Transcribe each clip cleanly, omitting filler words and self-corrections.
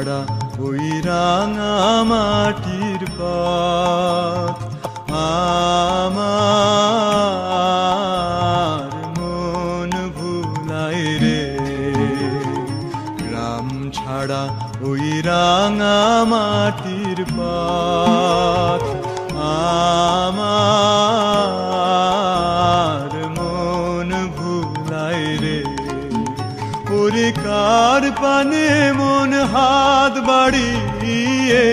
ছাড়া ওই রাঙা মাটির পথ আমার মন ভুলায় রে। গ্রাম ছাড়া ওই রাঙা মাটির পথ আমার মন ভুলায় রে। ওরে কার পানে মন হাত বাড়িয়ে,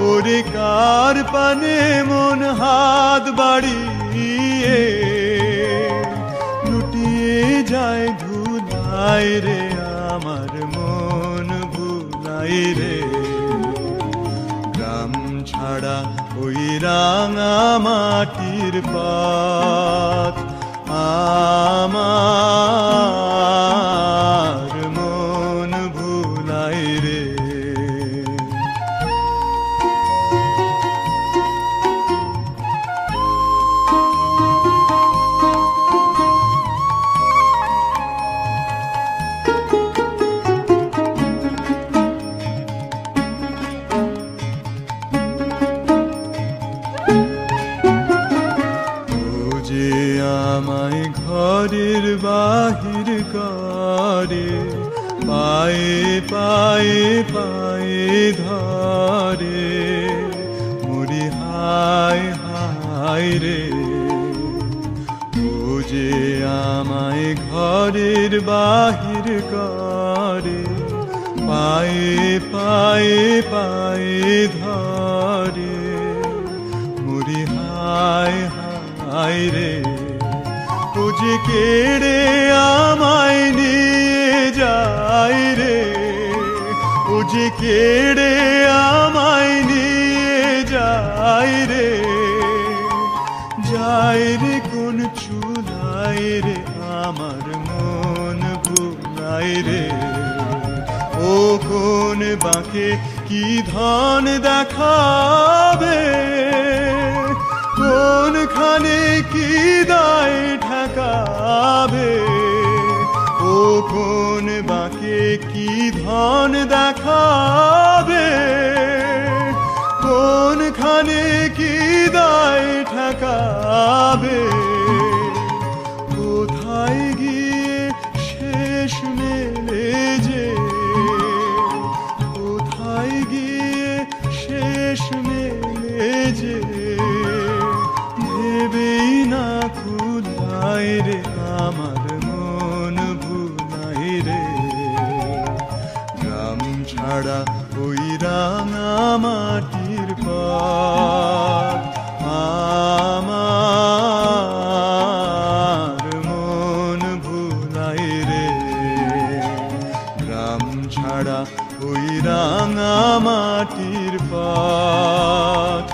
ওরে কার পানে মন হাত বাড়িয়ে লুটিয়ে যায় ধুলায় রে। আমার মন ভুলায় রে। গ্রাম ছাড়া ওই রাঙা মাটির পথ আমার মন ভুলায় রে। আমায় ঘরের বাহির করে, পায়ে পায়ে পায়ে ধরে, মরি হায় হায় রে। ও যে আমায় ঘরের বাহির করে, পায়ে পায়ে পায়ে ধরে, মরি হায় হায় রে। ও যে কেড়ে আমায় নিয়ে যায় রে, ও যে কেড়ে আমায় নিয়ে যায় রে। যায় রে কোন চুলায় রে, আমার মন ভুলায় রে। ও কোন বাঁকে কি ধন দেখাবে, কোনখানে কি দায় ঠেকাবে। ও কোন বাঁকে কি ধন দেখাবে, কোনখানে কি দায় ঠেকাবে। কোথায় গিয়ে শেষ মেলে যে, কোথায় গিয়ে শেষ মেলে যে, ভেবেই না কুলায় রে। আমার মন ভুলায় রে। গ্রাম ছাড়া ওই রাঙা মাটির পথ আমার মন ভুলায় রে। গ্রাম ছাড়া ওই রাঙা মাটির পথ